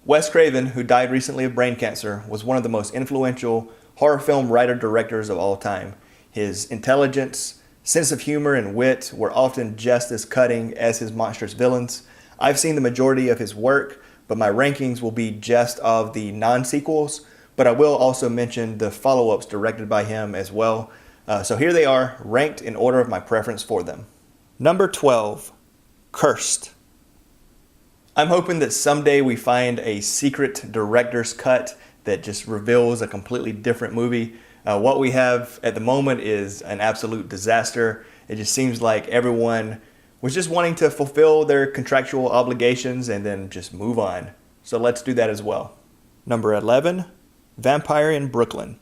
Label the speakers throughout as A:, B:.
A: Wes Craven, who died recently of brain cancer, was one of the most influential horror film writer-directors of all time. His intelligence, sense of humor, and wit were often just as cutting as his monstrous villains. I've seen the majority of his work, but my rankings will be just of the non-sequels, but I will also mention the follow-ups directed by him as well. So here they are, ranked in order of my preference for them. Number 12, Cursed. I'm hoping that someday we find a secret director's cut that just reveals a completely different movie. What we have at the moment is an absolute disaster. It just seems like everyone was just wanting to fulfill their contractual obligations and then just move on. So let's do that as well. Number 11, Vampire in Brooklyn.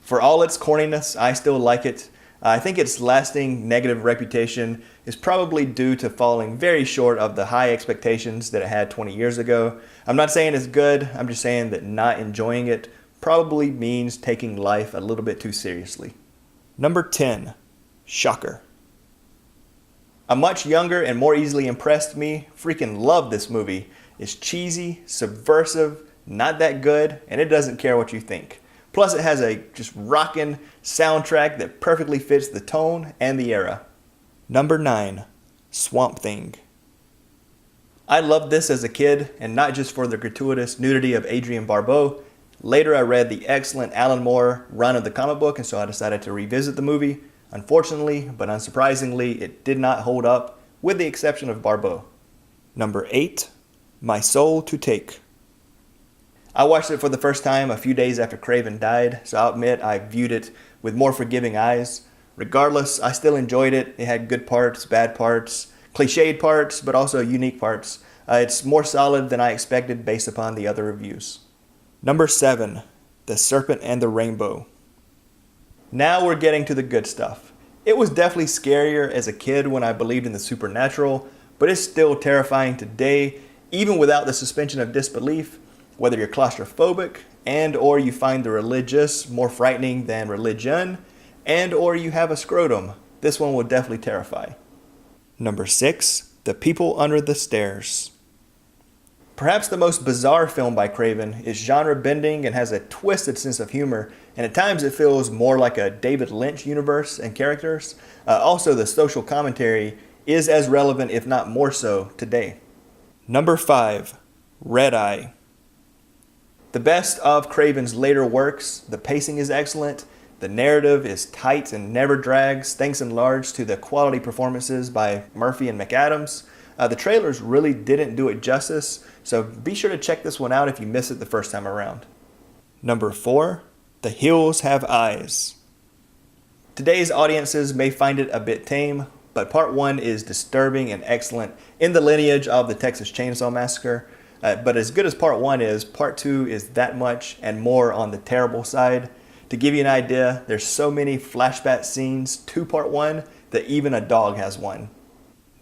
A: For all its corniness, I still like it. I think its lasting negative reputation is probably due to falling very short of the high expectations that it had 20 years ago. I'm not saying it's good, I'm just saying that not enjoying it probably means taking life a little bit too seriously. Number 10, Shocker. A much younger and more easily impressed me freaking loved this movie. It's cheesy, subversive, not that good, and it doesn't care what you think. Plus it has a just rockin' soundtrack that perfectly fits the tone and the era. Number 9, Swamp Thing. I loved this as a kid, and not just for the gratuitous nudity of Adrienne Barbeau. Later I read the excellent Alan Moore run of the comic book, and so I decided to revisit the movie. Unfortunately, but unsurprisingly, it did not hold up, with the exception of Barbeau. Number 8, My Soul to Take. I watched it for the first time a few days after Craven died, so I'll admit I viewed it with more forgiving eyes. Regardless, I still enjoyed it. It had good parts, bad parts, cliched parts, but also unique parts. It's more solid than I expected based upon the other reviews. Number 7, The Serpent and the Rainbow. Now we're getting to the good stuff. It was definitely scarier as a kid when I believed in the supernatural, but it's still terrifying today, even without the suspension of disbelief. Whether you're claustrophobic and or you find the religious more frightening than religion, and or you have a scrotum, this one will definitely terrify. Number 6, The People Under the Stairs. Perhaps the most bizarre film by Craven is genre-bending and has a twisted sense of humor, and at times it feels more like a David Lynch universe and characters. Also, the social commentary is as relevant, if not more so, today. Number 5, Redeye. The best of Craven's later works, the pacing is excellent, the narrative is tight and never drags, thanks in large to the quality performances by Murphy and McAdams. The trailers really didn't do it justice, so be sure to check this one out if you miss it the first time around. Number 4, The Hills Have Eyes. Today's audiences may find it a bit tame, but part 1 is disturbing and excellent in the lineage of the Texas Chainsaw Massacre. But as good as part 1 is, part 2 is that much and more on the terrible side. To give you an idea, there's so many flashback scenes to part 1 that even a dog has one.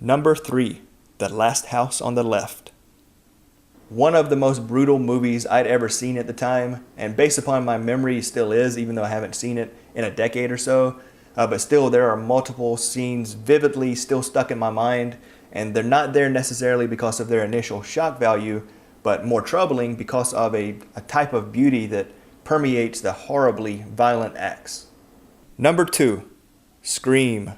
A: Number 3, The Last House on the Left. One of the most brutal movies I'd ever seen at the time, and based upon my memory still is, even though I haven't seen it in a decade or so. But still, there are multiple scenes vividly still stuck in my mind, and they're not there necessarily because of their initial shock value, but more troubling because of a type of beauty that permeates the horribly violent acts. Number 2, Scream.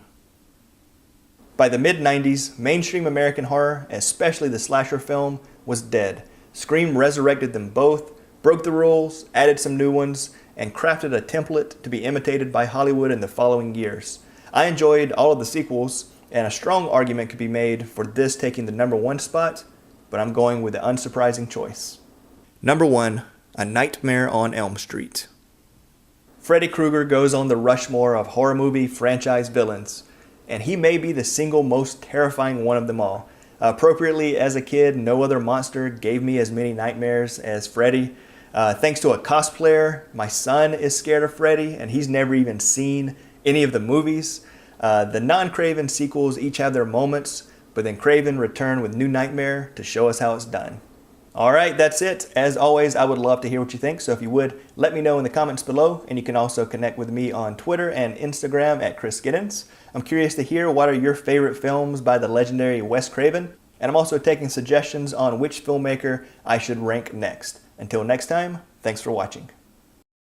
A: By the mid-90s, mainstream American horror, especially the slasher film, was dead. Scream resurrected them both, broke the rules, added some new ones, and crafted a template to be imitated by Hollywood in the following years. I enjoyed all of the sequels, and a strong argument could be made for this taking the number 1 spot, but I'm going with the unsurprising choice. Number 1, A Nightmare on Elm Street. Freddy Krueger goes on the Rushmore of horror movie franchise villains, and he may be the single most terrifying one of them all. Appropriately, as a kid, no other monster gave me as many nightmares as Freddy. Thanks to a cosplayer, my son is scared of Freddy, and he's never even seen any of the movies. The non-Craven sequels each have their moments, but then Craven returned with New Nightmare to show us how it's done. Alright, that's it. As always, I would love to hear what you think, so if you would, let me know in the comments below, and you can also connect with me on Twitter and Instagram at Chris Giddens. I'm curious to hear what are your favorite films by the legendary Wes Craven, and I'm also taking suggestions on which filmmaker I should rank next. Until next time, thanks for watching.